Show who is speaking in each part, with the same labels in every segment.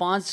Speaker 1: 5,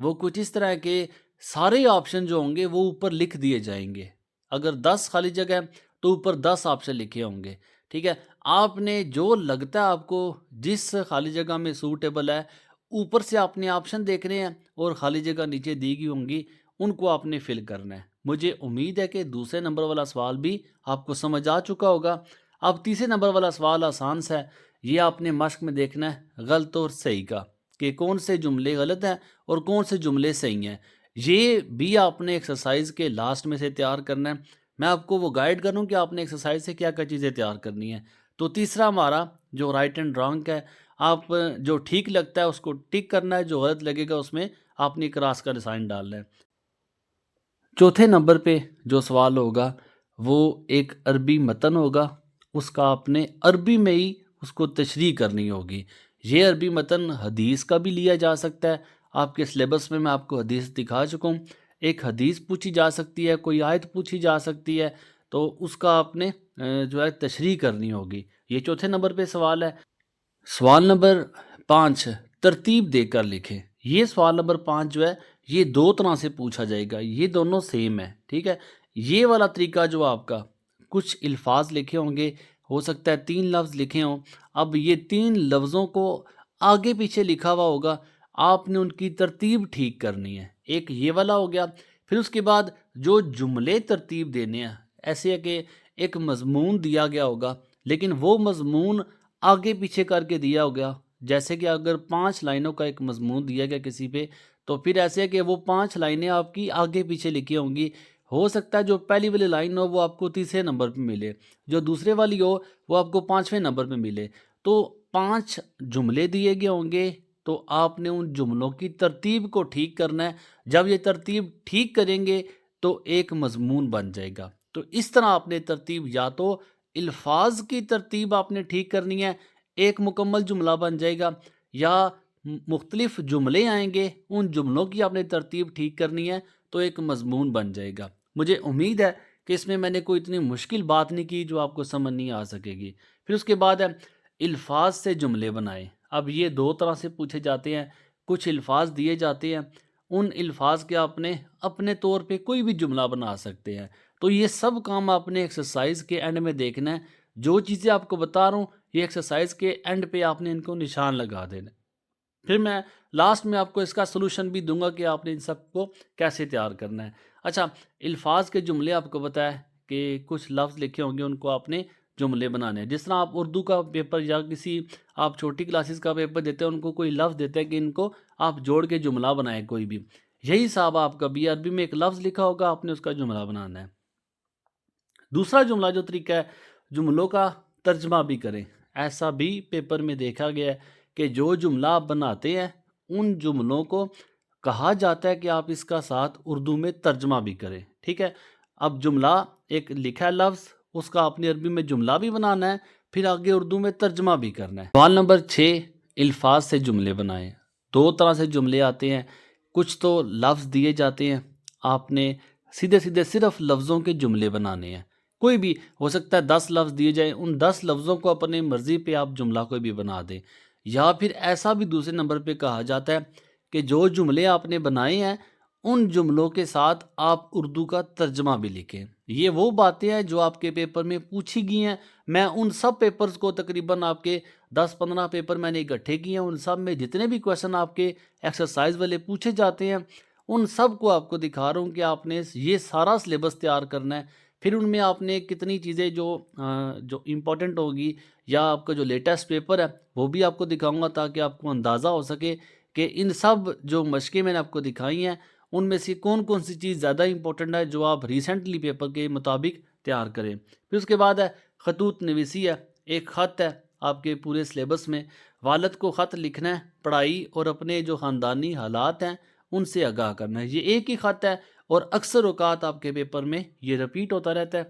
Speaker 1: وہ کچھ اس طرح کے سارے آپشن جو ہوں گے وہ اوپر لکھ دیے جائیں گے. اگر 10 خالی جگہ ہے تو اوپر 10 آپشن لکھے ہوں گے. ٹھیک ہے، آپ نے جو لگتا ہے آپ کو جس خالی جگہ میں سوٹیبل ہے، اوپر سے آپ نے آپشن دیکھنے ہیں اور خالی جگہ نیچے دی گئی ہوں گی، ان کو آپ نے فل کرنا ہے. مجھے امید ہے کہ دوسرے نمبر والا سوال بھی آپ کو سمجھ آ چکا ہوگا. اب تیسرے نمبر والا سوال آسان سا ہے. یہ آپ نے مشق میں دیکھنا ہے غلط اور صحیح کا، کہ کون سے جملے غلط ہیں اور کون سے جملے صحیح ہیں. یہ بھی آپ نے ایکسرسائز کے لاسٹ میں سے تیار کرنا ہے. میں آپ کو وہ گائیڈ کروں کہ آپ نے ایکسرسائز سے کیا کیا چیزیں تیار کرنی ہیں. تو تیسرا ہمارا جو رائٹ اینڈ رانگ ہے، آپ جو ٹھیک لگتا ہے اس کو ٹک کرنا ہے، جو غلط لگے گا اس میں آپ نے کراس کا نشان ڈالنا ہے. چوتھے نمبر پہ جو سوال ہوگا وہ ایک عربی متن ہوگا، اس کا آپ نے عربی میں ہی اس کو تشریح کرنی ہوگی. یہ عربی متن حدیث کا بھی لیا جا سکتا ہے. آپ کے سلیبس میں آپ کو حدیث دکھا چکا ہوں. ایک حدیث پوچھی جا سکتی ہے، کوئی آیت پوچھی جا سکتی ہے، تو اس کا آپ نے جو ہے تشریح کرنی ہوگی. یہ چوتھے نمبر پہ سوال ہے. سوال نمبر 5، ترتیب دے کر لکھیں. یہ سوال نمبر 5 جو ہے یہ دو طرح سے پوچھا جائے گا، یہ دونوں سیم ہے. ٹھیک ہے، یہ والا طریقہ جو آپ کا کچھ الفاظ لکھے ہوں گے، ہو سکتا ہے 3 لفظ لکھے ہوں. اب یہ 3 لفظوں کو آگے پیچھے لکھا ہوا ہوگا، آپ نے ان کی ترتیب ٹھیک کرنی ہے. ایک یہ والا ہو گیا. پھر اس کے بعد جو جملے ترتیب دینے ہیں، ایسے ہے کہ ایک مضمون دیا گیا ہوگا لیکن وہ مضمون آگے پیچھے کر کے دیا ہوگا. جیسے کہ اگر 5 لائنوں کا ایک مضمون دیا گیا کسی پہ، تو پھر ایسے ہے کہ وہ 5 لائنیں آپ کی آگے پیچھے لکھی ہوں گی. ہو سکتا ہے جو پہلی والی لائن ہو وہ آپ کو تیسرے نمبر پہ ملے، جو دوسرے والی ہو وہ آپ کو 5ویں نمبر پہ ملے. تو 5 جملے دیے گئے ہوں گے، تو آپ نے ان جملوں کی ترتیب کو ٹھیک کرنا ہے. جب یہ ترتیب ٹھیک کریں گے تو ایک مضمون بن جائے گا. تو اس طرح آپ نے ترتیب، یا تو الفاظ کی ترتیب آپ نے ٹھیک کرنی ہے، ایک مکمل جملہ بن جائے گا، یا مختلف جملے آئیں گے، ان جملوں کی آپ نے ترتیب ٹھیک کرنی ہے تو ایک مضمون بن جائے گا. مجھے امید ہے کہ اس میں نے کوئی اتنی مشکل بات نہیں کی جو آپ کو سمجھ نہیں آ سکے گی. پھر اس کے بعد ہے الفاظ سے جملے بنائیں. اب یہ دو طرح سے پوچھے جاتے ہیں. کچھ الفاظ دیے جاتے ہیں، ان الفاظ کے آپ نے اپنے طور پہ کوئی بھی جملہ بنا سکتے ہیں. تو یہ سب کام آپ نے ایکسرسائز کے اینڈ میں دیکھنا ہے. جو چیزیں آپ کو بتا رہا ہوں یہ ایکسرسائز کے اینڈ پہ آپ نے ان کو نشان لگا دینا. پھر میں لاسٹ میں آپ کو اس کا سلوشن بھی دوں گا کہ آپ نے ان سب کو کیسے تیار کرنا ہے. اچھا، الفاظ کے جملے آپ کو بتایا کہ کچھ لفظ لکھے ہوں گے، ان کو آپ نے جملے بنانے ہیں. جس طرح آپ اردو کا پیپر یا کسی آپ چھوٹی کلاسز کا پیپر دیتے ہیں، ان کو کوئی لفظ دیتے ہیں کہ ان کو آپ جوڑ کے جملہ بنائیں کوئی بھی. یہی صاحب آپ کا بھی عربی میں ایک لفظ لکھا ہوگا، آپ نے اس کا جملہ بنانا ہے. دوسرا جملہ جو طریقہ ہے، جملوں کا ترجمہ بھی کریں. ایسا بھی پیپر میں دیکھا گیا ہے کہ جو جملہ آپ بناتے ہیں ان جملوں کو کہا جاتا ہے کہ آپ اس کا ساتھ اردو میں ترجمہ بھی کریں. ٹھیک ہے، اب جملہ ایک لکھا ہے لفظ، اس کا اپنی عربی میں جملہ بھی بنانا ہے، پھر آگے اردو میں ترجمہ بھی کرنا ہے. سوال نمبر 6، الفاظ سے جملے بنائیں. دو طرح سے جملے آتے ہیں. کچھ تو لفظ دیے جاتے ہیں، آپ نے سیدھے سیدھے صرف لفظوں کے جملے بنانے ہیں. کوئی بھی ہو سکتا ہے 10 لفظ دیے جائیں، ان 10 لفظوں کو اپنے مرضی پہ آپ جملہ کوئی بھی بنا دیں. یا پھر ایسا بھی دوسرے نمبر پہ کہا جاتا ہے کہ جو جملے آپ نے بنائے ہیں ان جملوں کے ساتھ آپ اردو کا ترجمہ بھی لکھیں. یہ وہ باتیں ہیں جو آپ کے پیپر میں پوچھی گئی ہیں. میں ان سب پیپرز کو تقریباً آپ کے 10-15 پیپر میں نے اکٹھے کیے ہیں، ان سب میں جتنے بھی کویشچن آپ کے ایکسرسائز والے پوچھے جاتے ہیں ان سب کو آپ کو دکھا رہا ہوں کہ آپ نے یہ سارا سلیبس تیار کرنا ہے. پھر ان میں آپ نے کتنی چیزیں جو امپورٹنٹ ہوگی، یا آپ کا جو لیٹسٹ پیپر ہے وہ بھی آپ کو دکھاؤں گا تاکہ آپ کو اندازہ ہو سکے کہ ان سب جو مشقیں میں نے آپ کو دکھائی ہیں ان میں سے کون کون سی چیز زیادہ امپورٹنٹ ہے جو آپ ریسنٹلی پیپر کے مطابق تیار کریں. پھر اس کے بعد ہے خطوط نویسی ہے. ایک خط ہے آپ کے پورے سلیبس میں. والد کو خط لکھنا ہے، پڑھائی اور اپنے جو خاندانی حالات ہیں ان سے آگاہ کرنا ہے. یہ ایک ہی خط ہے اور اکثر اوقات آپ کے پیپر میں یہ رپیٹ ہوتا رہتا ہے.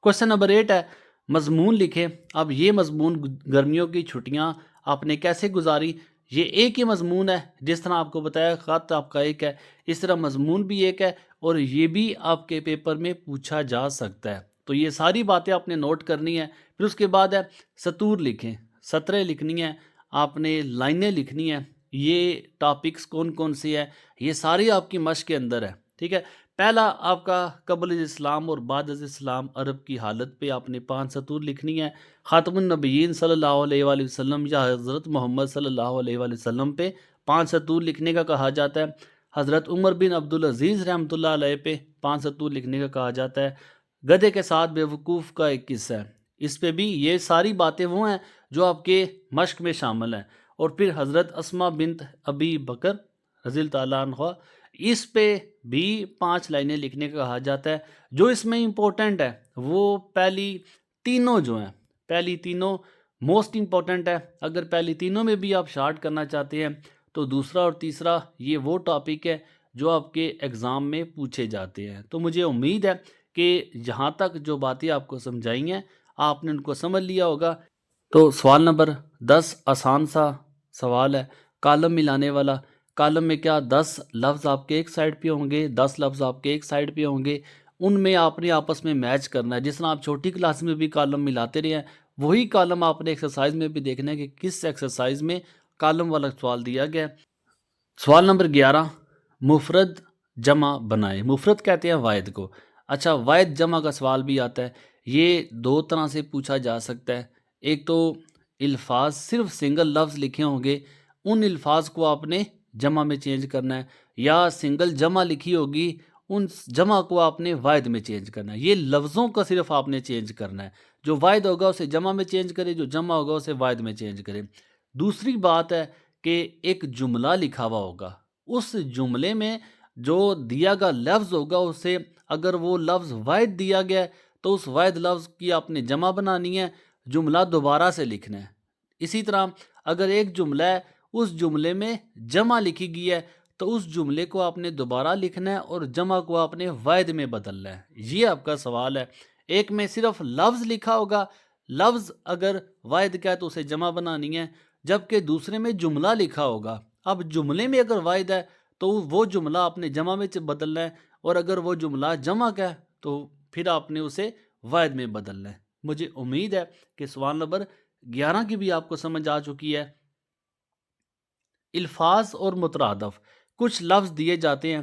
Speaker 1: کوشچن نمبر 8 ہے، مضمون لکھیں. اب یہ مضمون گرمیوں کی چھٹیاں آپ نے کیسے گزاری. یہ ایک ہی مضمون ہے، جس طرح آپ کو بتایا خط آپ کا ایک ہے، اس طرح مضمون بھی ایک ہے اور یہ بھی آپ کے پیپر میں پوچھا جا سکتا ہے. تو یہ ساری باتیں آپ نے نوٹ کرنی ہے. پھر اس کے بعد ہے سطور لکھیں. سطریں لکھنی ہیں، آپ نے لائنیں لکھنی ہیں. یہ ٹاپکس کون کون سی ہے، یہ ساری آپ کی مشق کے اندر ہے، ٹھیک ہے۔ پہلا آپ کا قبل الاسلام اور بعد از اسلام عرب کی حالت پہ آپ نے 5 سطور لکھنی ہے۔ خاتم النبیین صلی اللہ علیہ وآلہ وسلم یا حضرت محمد صلی اللہ علیہ وآلہ وسلم پہ 5 سطور لکھنے کا کہا جاتا ہے۔ حضرت عمر بن عبدالعزیز رحمۃ اللہ علیہ پہ 5 سطور لکھنے کا کہا جاتا ہے۔ گدھے کے ساتھ بے وقوف کا ایک قصہ ہے، اس پہ بھی یہ ساری باتیں وہ ہیں جو آپ کے مشق میں شامل ہیں۔ اور پھر حضرت اسما بنت ابی بکر رضی اللہ تعالیٰ عنہ، اس پہ بھی 5 لائنیں لکھنے کا کہا جاتا ہے۔ جو اس میں امپورٹنٹ ہے وہ پہلی تینوں جو ہیں، پہلی تینوں موسٹ امپورٹنٹ ہے۔ اگر پہلی تینوں میں بھی آپ شارٹ کرنا چاہتے ہیں تو دوسرا اور تیسرا یہ وہ ٹاپک ہے جو آپ کے ایگزام میں پوچھے جاتے ہیں۔ تو مجھے امید ہے کہ یہاں تک جو باتیں آپ کو سمجھائی ہیں آپ نے ان کو سمجھ لیا ہوگا۔ تو سوال نمبر 10 آسان سا سوال ہے، کالم ملانے والا۔ کالم میں کیا 10 لفظ آپ کے ایک سائڈ پہ ہوں گے، 10 لفظ آپ کے ایک سائڈ پہ ہوں گے، ان میں آپ نے آپس میں میچ کرنا ہے۔ جس طرح آپ چھوٹی کلاس میں بھی کالم ملاتے رہے ہیں، وہی کالم آپ نے ایکسرسائز میں بھی دیکھنا ہے کہ کس ایکسرسائز میں کالم والا سوال دیا گیا ہے۔ سوال نمبر 11 مفرد جمع بنائیں۔ مفرد کہتے ہیں واحد کو۔ اچھا، واحد جمع کا سوال بھی آتا ہے۔ یہ 2 طرح سے پوچھا جا سکتا ہے۔ ایک تو الفاظ صرف سنگل لفظ لکھے ہوں گے، ان الفاظ کو آپ نے جمع میں چینج کرنا ہے، یا سنگل جمع لکھی ہوگی، ان جمع کو آپ نے واحد میں چینج کرنا ہے۔ یہ لفظوں کا صرف آپ نے چینج کرنا ہے، جو واحد ہوگا اسے جمع میں چینج کرے، جو جمع ہوگا اسے واحد میں چینج کرے۔ دوسری بات ہے کہ ایک جملہ لکھا ہوا ہوگا، اس جملے میں جو دیا گیا لفظ ہوگا اسے اگر وہ لفظ واحد دیا گیا ہے تو اس واحد لفظ کی آپ نے جمع بنانی ہے، جملہ دوبارہ سے لکھنا ہے۔ اسی طرح اگر ایک جملہ ہے، اس جملے میں جمع لکھی گئی ہے تو اس جملے کو آپ نے دوبارہ لکھنا ہے اور جمع کو آپ نے واحد میں بدلنا ہے۔ یہ آپ کا سوال ہے۔ ایک میں صرف لفظ لکھا ہوگا، لفظ اگر واحد کا ہے تو اسے جمع بنانی ہے، جبکہ دوسرے میں جملہ لکھا ہوگا۔ اب جملے میں اگر واحد ہے تو وہ جملہ آپ نے جمع میں بدلنا ہے، اور اگر وہ جملہ جمع کا ہے تو پھر آپ نے اسے واحد میں بدلنا ہے۔ مجھے امید ہے کہ سوال نمبر 11 کی بھی آپ کو سمجھ آ چکی ہے۔ الفاظ اور مترادف، کچھ لفظ دیے جاتے ہیں،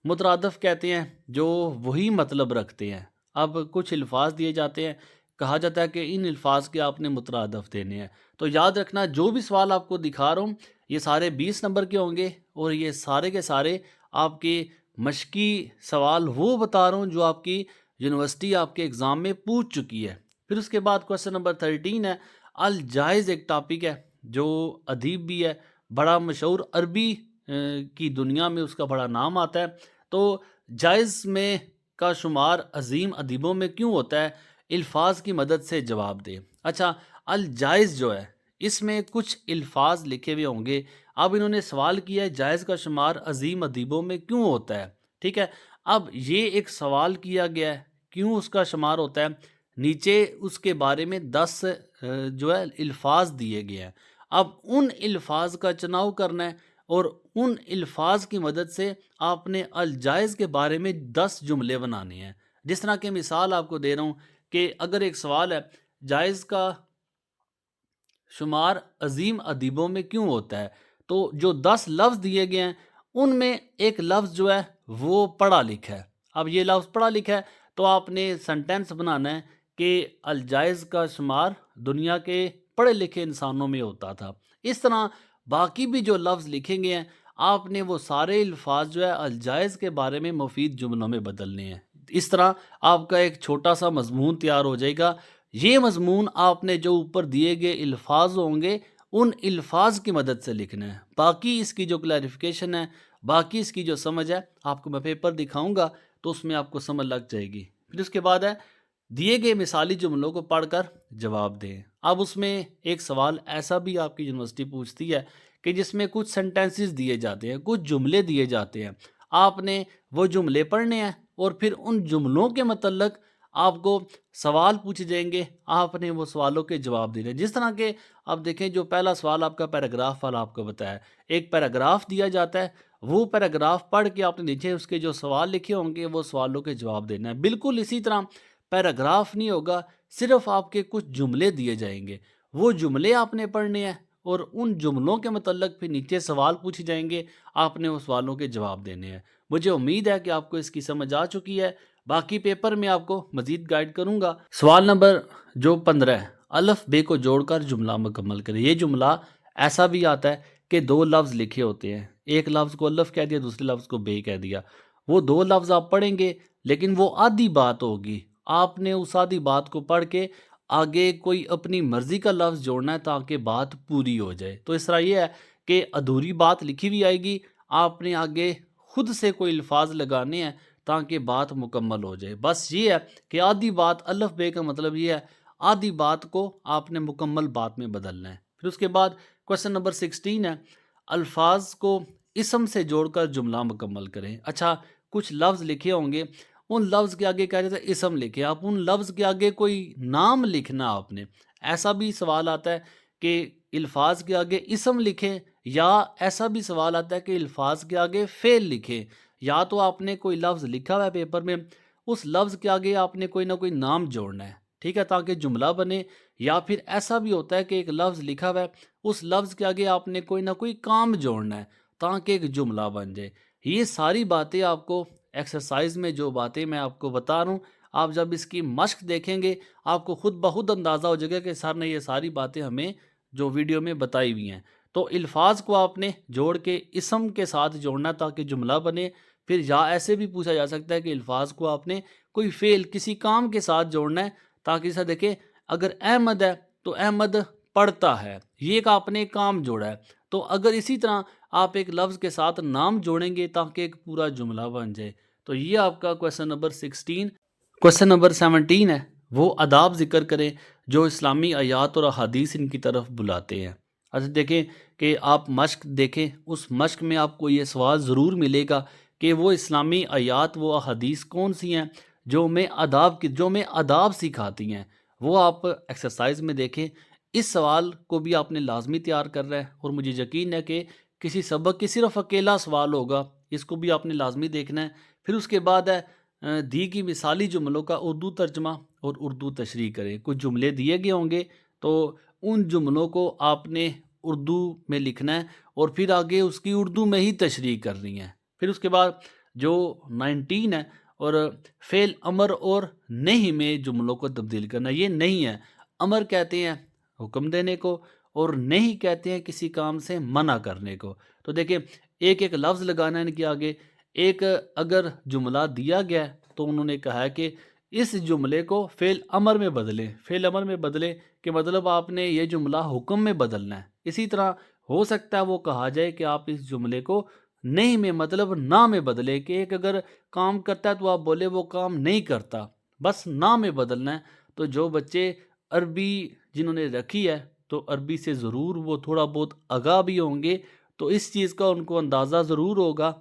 Speaker 1: مترادف کہتے ہیں جو وہی مطلب رکھتے ہیں۔ اب کچھ الفاظ دیے جاتے ہیں، کہا جاتا ہے کہ ان الفاظ کے آپ نے مترادف دینے ہیں۔ تو یاد رکھنا، جو بھی سوال آپ کو دکھا رہا ہوں یہ سارے 20 نمبر کے ہوں گے، اور یہ سارے کے سارے آپ کے مشقی سوال وہ بتا رہا ہوں جو آپ کی یونیورسٹی آپ کے ایگزام میں پوچھ چکی ہے۔ پھر اس کے بعد کوسچن نمبر 13 ہے الجائز، ایک ٹاپک ہے جو ادیب بھی ہے، بڑا مشہور، عربی کی دنیا میں اس کا بڑا نام آتا ہے۔ تو جائز میں کا شمار عظیم ادیبوں میں کیوں ہوتا ہے؟ الفاظ کی مدد سے جواب دے۔ اچھا، الجائز جو ہے اس میں کچھ الفاظ لکھے ہوئے ہوں گے، اب انہوں نے سوال کیا ہے جائز کا شمار عظیم ادیبوں میں کیوں ہوتا ہے، ٹھیک ہے۔ اب یہ ایک سوال کیا گیا ہے کیوں اس کا شمار ہوتا ہے، نیچے اس کے بارے میں 10 جو ہے الفاظ دیے گئے ہیں۔ اب ان الفاظ کا چناؤ کرنا ہے، اور ان الفاظ کی مدد سے آپ نے الجائز کے بارے میں 10 جملے بنانے ہیں۔ جس طرح کہ مثال آپ کو دے رہا ہوں کہ اگر ایک سوال ہے جائز کا شمار عظیم ادیبوں میں کیوں ہوتا ہے، تو جو 10 لفظ دیے گئے ہیں ان میں ایک لفظ جو ہے وہ پڑھا لکھا ہے۔ اب یہ لفظ پڑھا لکھا ہے تو آپ نے سنٹینس بنانا ہے کہ الجائز کا شمار دنیا کے پڑھے لکھے انسانوں میں ہوتا تھا۔ اس طرح باقی بھی جو لفظ لکھیں گے ہیں آپ نے وہ سارے الفاظ جو ہے الجائز کے بارے میں مفید جملوں میں بدلنے ہیں۔ اس طرح آپ کا ایک چھوٹا سا مضمون تیار ہو جائے گا۔ یہ مضمون آپ نے جو اوپر دیے گئے الفاظ ہوں گے ان الفاظ کی مدد سے لکھنا ہے۔ باقی اس کی جو کلیریفیکیشن ہے، باقی اس کی جو سمجھ ہے، آپ کو میں پیپر دکھاؤں گا تو اس میں آپ کو سمجھ لگ جائے گی۔ پھر اس کے بعد ہے دیے گئے مثالی جملوں کو پڑھ کر جواب دیں۔ اب اس میں ایک سوال ایسا بھی آپ کی یونیورسٹی پوچھتی ہے کہ جس میں کچھ سنٹینسز دیے جاتے ہیں، کچھ جملے دیے جاتے ہیں، آپ نے وہ جملے پڑھنے ہیں اور پھر ان جملوں کے متعلق آپ کو سوال پوچھے جائیں گے، آپ نے وہ سوالوں کے جواب دینے ہیں۔ جس طرح کہ آپ دیکھیں جو پہلا سوال آپ کا پیراگراف والا آپ کو بتایا ہے، ایک پیراگراف دیا جاتا ہے، وہ پیراگراف پڑھ کے آپ نے نیچے اس کے جو سوال لکھے ہوں گے وہ سوالوں کے جواب دینا ہے۔ بالکل اسی طرح پیراگراف نہیں ہوگا، صرف آپ کے کچھ جملے دیے جائیں گے، وہ جملے آپ نے پڑھنے ہیں اور ان جملوں کے متعلق پھر نیچے سوال پوچھے جائیں گے، آپ نے اس سوالوں کے جواب دینے ہیں۔ مجھے امید ہے کہ آپ کو اس کی سمجھ آ چکی ہے، باقی پیپر میں آپ کو مزید گائیڈ کروں گا۔ سوال نمبر جو 15 ہے، الف بے کو جوڑ کر جملہ مکمل کریں۔ یہ جملہ ایسا بھی آتا ہے کہ دو لفظ لکھے ہوتے ہیں، ایک لفظ کو الف کہہ دیا، دوسرے لفظ کو بے کہہ دیا، وہ دو لفظ آپ پڑھیں گے لیکن وہ آدھی بات ہوگی، آپ نے اس آدھی بات کو پڑھ کے آگے کوئی اپنی مرضی کا لفظ جوڑنا ہے تاکہ بات پوری ہو جائے۔ تو اس طرح یہ ہے کہ ادھوری بات لکھی ہوئی آئے گی، آپ نے آگے خود سے کوئی الفاظ لگانے ہیں تاکہ بات مکمل ہو جائے۔ بس یہ ہے کہ آدھی بات الف بے کا مطلب یہ ہے، آدھی بات کو آپ نے مکمل بات میں بدلنا ہے۔ پھر اس کے بعد کویسچن نمبر 16 ہے، الفاظ کو اسم سے جوڑ کر جملہ مکمل کریں۔ اچھا، کچھ لفظ لکھے ہوں گے، ان لفظ کے آگے کہہ رہے تھے اسم لکھے، آپ ان لفظ کے آگے کوئی نام لکھنا آپ نے۔ ایسا بھی سوال آتا ہے کہ الفاظ کے آگے اسم لکھیں، یا ایسا بھی سوال آتا ہے کہ الفاظ کے آگے فعل لکھیں۔ یا تو آپ نے کوئی لفظ لکھا ہوا ہے پیپر میں، اس لفظ کے آگے آپ نے کوئی نہ کوئی نام جوڑنا ہے، ٹھیک ہے، تاکہ جملہ بنے۔ یا پھر ایسا بھی ہوتا ہے کہ ایک لفظ لکھا ہوا ہے، اس لفظ کے آگے آپ نے کوئی نہ کوئی کام جوڑنا ہے تاکہ ایک جملہ بن جائے۔ یہ ساری باتیں آپ کو ایکسرسائز میں، جو باتیں میں آپ کو بتا رہا ہوں، آپ جب اس کی مشق دیکھیں گے آپ کو خود بخود اندازہ ہو جائے گا کہ سر نے یہ ساری باتیں ہمیں جو ویڈیو میں بتائی ہوئی ہیں۔ تو الفاظ کو آپ نے جوڑ کے اسم کے ساتھ جوڑنا تاکہ جملہ بنے۔ پھر یا ایسے بھی پوچھا جا سکتا ہے کہ الفاظ کو آپ نے کوئی فعل کسی کام کے ساتھ جوڑنا ہے تاکہ اسے دیکھیں، اگر احمد ہے تو احمد پڑھتا ہے، یہ ایک آپ نے کام جوڑا ہے۔ تو اگر اسی طرح آپ ایک لفظ کے ساتھ نام جوڑیں گے تاکہ ایک پورا جملہ بن جائے۔ تو یہ آپ کا کویسچن نمبر 16۔ کویسچن نمبر 17 ہے، وہ آداب ذکر کریں جو اسلامی آیات اور احادیث ان کی طرف بلاتے ہیں۔ اچھا دیکھیں کہ آپ مشق دیکھیں، اس مشق میں آپ کو یہ سوال ضرور ملے گا کہ وہ اسلامی آیات و احادیث کون سی ہیں جو میں آداب سکھاتی ہیں، وہ آپ ایکسرسائز میں دیکھیں۔ اس سوال کو بھی آپ نے لازمی تیار کر رہا ہے، اور مجھے یقین ہے کہ کسی سبق کی صرف اکیلا سوال ہوگا، اس کو بھی آپ نے لازمی دیکھنا ہے۔ پھر اس کے بعد ہے دی کی مثالی جملوں کا اردو ترجمہ اور اردو تشریح کریں۔ کچھ جملے دیے گئے ہوں گے تو ان جملوں کو آپ نے اردو میں لکھنا ہے اور پھر آگے اس کی اردو میں ہی تشریح کرنی ہے۔ پھر اس کے بعد جو 19 ہے، اور فعل امر اور نہیں میں جملوں کو تبدیل کرنا۔ یہ نہیں ہے، امر کہتے ہیں حکم دینے کو، اور نہیں کہتے ہیں کسی کام سے منع کرنے کو۔ تو دیکھیں، ایک ایک لفظ لگانا ہے ان کے آگے۔ ایک اگر جملہ دیا گیا ہے تو انہوں نے کہا ہے کہ اس جملے کو فعل امر میں بدلیں۔ فعل امر میں بدلیں کہ مطلب آپ نے یہ جملہ حکم میں بدلنا ہے۔ اسی طرح ہو سکتا ہے وہ کہا جائے کہ آپ اس جملے کو نہیں میں مطلب نہ میں بدلے، کہ ایک اگر کام کرتا ہے تو آپ بولے وہ کام نہیں کرتا، بس نہ میں بدلنا ہے۔ تو جو بچے عربی جنہوں نے رکھی ہے تو عربی سے ضرور وہ تھوڑا بہت آگاہ بھی ہوں گے، تو اس چیز کا ان کو اندازہ ضرور ہوگا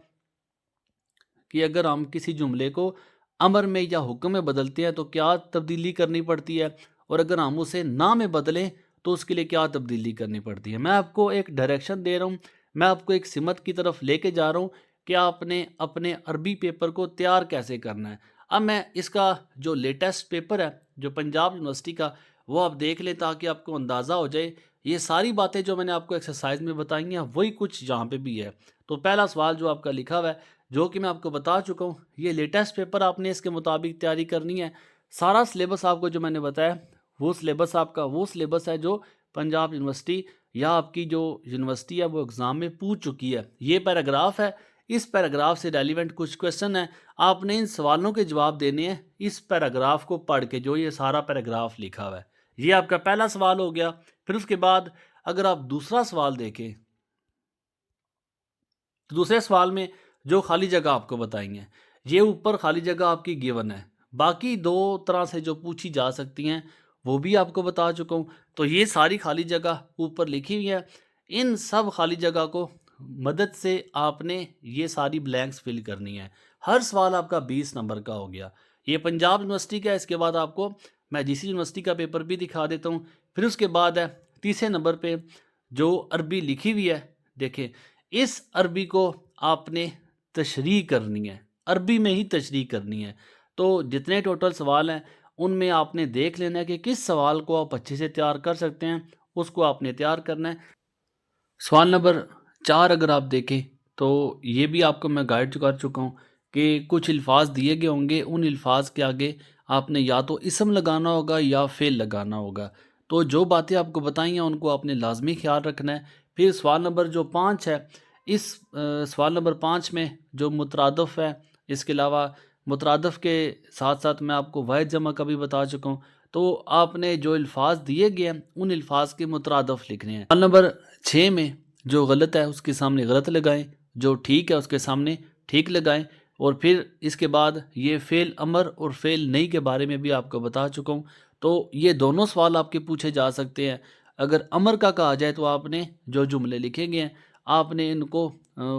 Speaker 1: کہ اگر ہم کسی جملے کو امر میں یا حکم میں بدلتے ہیں تو کیا تبدیلی کرنی پڑتی ہے، اور اگر ہم اسے نہ میں بدلیں تو اس کے لیے کیا تبدیلی کرنی پڑتی ہے۔ میں آپ کو ایک ڈائریکشن دے رہا ہوں، میں آپ کو ایک سمت کی طرف لے کے جا رہا ہوں کہ آپ نے اپنے عربی پیپر کو تیار کیسے کرنا ہے۔ اب میں اس کا جو لیٹسٹ پیپر ہے جو پنجاب یونیورسٹی کا، وہ آپ دیکھ لیں تاکہ آپ کو اندازہ ہو جائے۔ یہ ساری باتیں جو میں نے آپ کو ایکسرسائز میں بتائی ہیں وہی کچھ یہاں پہ بھی ہے۔ تو پہلا سوال جو آپ کا لکھا ہوا ہے، جو کہ میں آپ کو بتا چکا ہوں، یہ لیٹسٹ پیپر آپ نے اس کے مطابق تیاری کرنی ہے۔ سارا سلیبس آپ کو جو میں نے بتایا وہ سلیبس آپ کا وہ سلیبس ہے جو پنجاب یونیورسٹی یا آپ کی جو یونیورسٹی ہے وہ ایگزام میں پوچھ چکی ہے۔ یہ پیراگراف ہے، اس پیراگراف سے ریلیونٹ کچھ کویسچن ہیں، آپ نے ان سوالوں کے جواب دینے ہیں اس پیراگراف کو پڑھ کے، جو یہ سارا پیراگراف لکھا ہوا ہے۔ یہ آپ کا پہلا سوال ہو گیا۔ پھر اس کے بعد اگر آپ دوسرا سوال دیکھیں تو دوسرے سوال میں جو خالی جگہ آپ کو بتائیں گے، یہ اوپر خالی جگہ آپ کی گیون ہے، باقی دو طرح سے جو پوچھی جا سکتی ہیں وہ بھی آپ کو بتا چکا ہوں۔ تو یہ ساری خالی جگہ اوپر لکھی ہوئی ہے، ان سب خالی جگہ کو مدد سے آپ نے یہ ساری بلینکس فل کرنی ہے۔ ہر سوال آپ کا 20 نمبر کا ہو گیا۔ یہ پنجاب یونیورسٹی کا ہے، اس کے بعد آپ کو میں جی سی یونیورسٹی کا پیپر بھی دکھا دیتا ہوں۔ پھر اس کے بعد ہے تیسرے نمبر پہ جو عربی لکھی ہوئی ہے، دیکھیں اس عربی کو آپ نے تشریح کرنی ہے، عربی میں ہی تشریح کرنی ہے۔ تو جتنے ٹوٹل سوال ہیں ان میں آپ نے دیکھ لینا ہے کہ کس سوال کو آپ اچھے سے تیار کر سکتے ہیں، اس کو آپ نے تیار کرنا ہے۔ سوال نمبر 4 اگر آپ دیکھیں تو یہ بھی آپ کو میں گائیڈ کر چکا ہوں کہ کچھ الفاظ دیے گئے ہوں گے، ان الفاظ کے آگے آپ نے یا تو اسم لگانا ہوگا یا فعل لگانا ہوگا۔ تو جو باتیں آپ کو بتائی ہیں ان کو آپ نے لازمی خیال رکھنا ہے۔ پھر سوال نمبر جو 5 ہے، اس سوال نمبر 5 میں جو مترادف ہے، اس کے علاوہ مترادف کے ساتھ ساتھ میں آپ کو واحد جمع کا بھی بتا چکا ہوں۔ تو آپ نے جو الفاظ دیے گئے ہیں ان الفاظ کے مترادف لکھنے ہیں۔ سوال نمبر 6 میں جو غلط ہے اس کے سامنے غلط لگائیں، جو ٹھیک ہے اس کے سامنے ٹھیک لگائیں، اور پھر اس کے بعد یہ فعل امر اور فعل نہیں کے بارے میں بھی آپ کو بتا چکا ہوں۔ تو یہ دونوں سوال آپ کے پوچھے جا سکتے ہیں۔ اگر امر کا کہا جائے تو آپ نے جو جملے لکھے گئے ہیں آپ نے ان کو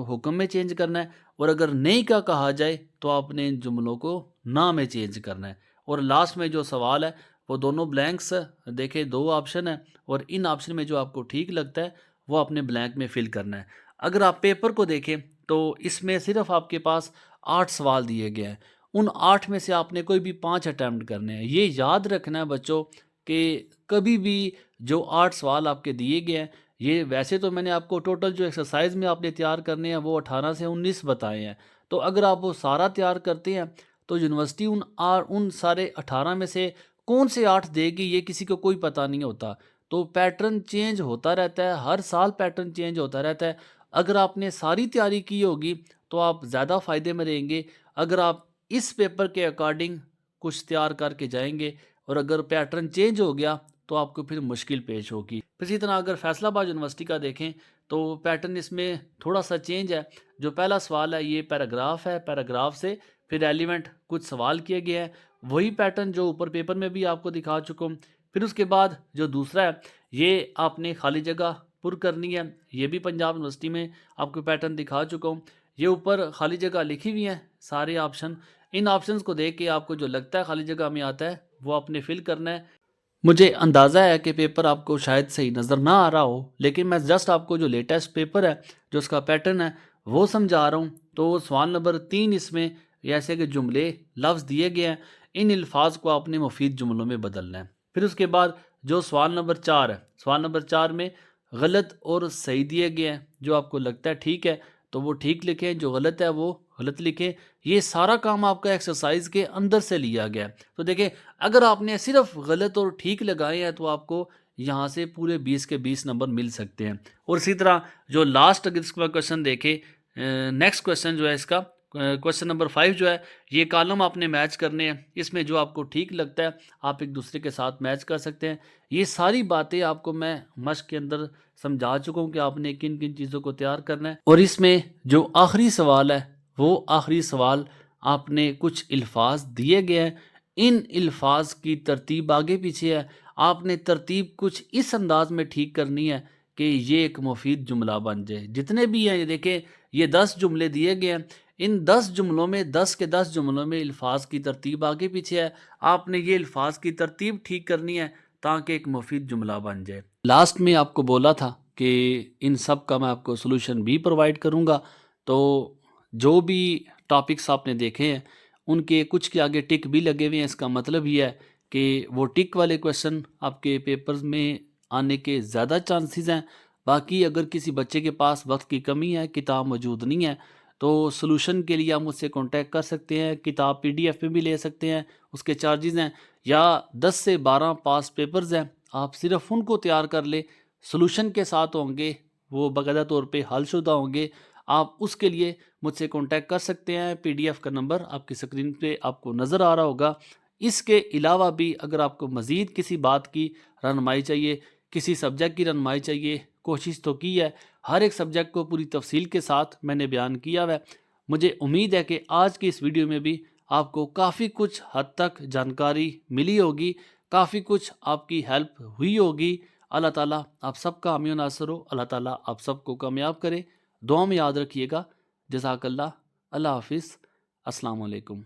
Speaker 1: حکم میں چینج کرنا ہے، اور اگر نہیں کا کہا جائے تو آپ نے ان جملوں کو نہ میں چینج کرنا ہے۔ اور لاسٹ میں جو سوال ہے وہ دونوں بلینکس دیکھیں، 2 آپشن ہیں، اور ان آپشن میں جو آپ کو ٹھیک لگتا ہے وہ اپنے بلینک میں فل کرنا ہے۔ اگر آپ پیپر کو دیکھیں تو اس میں صرف آپ کے پاس 8 سوال دیے گئے ہیں، ان 8 میں سے آپ نے کوئی بھی 5 اٹیمپٹ کرنے ہیں۔ یہ یاد رکھنا ہے بچوں کہ کبھی بھی جو 8 سوال آپ کے دیے گئے ہیں، یہ ویسے تو میں نے آپ کو ٹوٹل جو ایکسرسائز میں آپ نے تیار کرنے ہیں وہ 18 سے 19 بتائے ہیں، تو اگر آپ وہ سارا تیار کرتے ہیں تو یونیورسٹی ان سارے 18 میں سے کون سے 8 دے گی یہ کسی کو کوئی پتہ نہیں ہوتا۔ تو پیٹرن چینج ہوتا رہتا ہے، ہر سال پیٹرن چینج ہوتا رہتا ہے۔ اگر آپ نے ساری تیاری کی ہوگی تو آپ زیادہ فائدے میں رہیں گے۔ اگر آپ اس پیپر کے اکارڈنگ کچھ تیار کر کے جائیں گے اور اگر پیٹرن چینج ہو گیا تو آپ کو پھر مشکل پیش ہوگی۔ اسی طرح اگر فیصل آباد یونیورسٹی کا دیکھیں تو پیٹرن اس میں تھوڑا سا چینج ہے۔ جو پہلا سوال ہے یہ پیراگراف ہے، پیراگراف سے پھر ریلیونٹ کچھ سوال کیے گئے ہیں، وہی پیٹرن جو اوپر پیپر میں بھی آپ کو دکھا چکا ہوں۔ پھر اس کے بعد جو دوسرا ہے یہ آپ نے خالی جگہ پر کرنی ہے، یہ بھی پنجاب یونیورسٹی میں آپ کو پیٹرن دکھا چکا ہوں۔ یہ اوپر خالی جگہ لکھی ہوئی ہیں سارے آپشن، ان آپشنز کو دیکھ کے آپ کو جو لگتا ہے خالی جگہ میں آتا ہے وہ آپ نے فل کرنا ہے۔ مجھے اندازہ ہے کہ پیپر آپ کو شاید صحیح نظر نہ آ رہا ہو، لیکن میں جسٹ آپ کو جو لیٹسٹ پیپر ہے جو اس کا پیٹرن ہے وہ سمجھا رہا ہوں۔ تو سوال نمبر 3 اس میں ایسے کہ جملے لفظ دیے گئے ہیں، ان الفاظ کو آپ نے مفید جملوں میں بدلنا ہے۔ پھر اس کے بعد جو سوال نمبر 4 ہے، سوال نمبر 4 میں غلط اور صحیح دیے گئے ہیں، جو آپ کو لگتا ہے ٹھیک ہے تو وہ ٹھیک لکھیں، جو غلط ہے وہ غلط لکھیں۔ یہ سارا کام آپ کا ایکسرسائز کے اندر سے لیا گیا ہے۔ تو دیکھیں اگر آپ نے صرف غلط اور ٹھیک لگائے ہیں تو آپ کو یہاں سے پورے 20 کے 20 نمبر مل سکتے ہیں۔ اور اسی طرح جو لاسٹ اگر اس کا کوشچن دیکھیں، نیکسٹ کوشچن جو ہے اس کا کوشچن نمبر 5 جو ہے، یہ کالم آپ نے میچ کرنے ہیں، اس میں جو آپ کو ٹھیک لگتا ہے آپ ایک دوسرے کے ساتھ میچ کر سکتے ہیں۔ یہ ساری باتیں آپ کو میں مشق کے اندر سمجھا چکا ہوں کہ آپ نے کن کن چیزوں کو تیار کرنا ہے۔ اور اس میں جو آخری سوال ہے وہ آخری سوال آپ نے کچھ الفاظ دیے گئے ہیں، ان الفاظ کی ترتیب آگے پیچھے ہے، آپ نے ترتیب کچھ اس انداز میں ٹھیک کرنی ہے کہ یہ ایک مفید جملہ بن جائے۔ جتنے بھی ہیں یہ دیکھیں، یہ 10 جملے دیے گئے ہیں، ان 10 جملوں میں 10 کے 10 جملوں میں الفاظ کی ترتیب آگے پیچھے ہے، آپ نے یہ الفاظ کی ترتیب ٹھیک کرنی ہے تاکہ ایک مفید جملہ بن جائے۔ لاسٹ میں آپ کو بولا تھا کہ ان سب کا میں آپ کو سلوشن بھی پرووائڈ کروں گا، تو جو بھی ٹاپکس آپ نے دیکھے ہیں ان کے کچھ کے آگے ٹک بھی لگے ہوئے ہیں، اس کا مطلب یہ ہے کہ وہ ٹک والے کویشچن آپ کے پیپرز میں آنے کے زیادہ چانسز ہیں۔ باقی اگر کسی بچے کے پاس وقت کی کمی ہے، کتاب موجود نہیں ہے، تو سلوشن کے لیے آپ مجھ سے کانٹیکٹ کر سکتے ہیں، کتاب PDF میں بھی لے سکتے ہیں، اس کے چارجز ہیں، یا 10 سے 12 پاس پیپرز ہیں، آپ صرف ان کو تیار کر لیں، سلوشن کے ساتھ ہوں گے، وہ باقاعدہ طور پہ حل شدہ ہوں گے۔ آپ اس کے لیے مجھ سے کانٹیکٹ کر سکتے ہیں، PDF کا نمبر آپ کی اسکرین پہ آپ کو نظر آ رہا ہوگا۔ اس کے علاوہ بھی اگر آپ کو مزید کسی بات کی رہنمائی چاہیے، کسی سبجیکٹ کی رہنمائی چاہیے، کوشش تو کی ہے، ہر ایک سبجیکٹ کو پوری تفصیل کے ساتھ میں نے بیان کیا ہے۔ مجھے امید ہے کہ آج کی اس ویڈیو میں بھی آپ کو کافی کچھ حد تک جانکاری ملی ہوگی، کافی کچھ آپ کی ہیلپ ہوئی ہوگی۔ اللہ تعالیٰ آپ سب کا حامی و ناصر ہو، اللہ تعالیٰ آپ سب کو کامیاب کرے۔ دعا میں یاد رکھیے گا۔ جزاک اللہ، اللہ حافظ، السلام علیکم۔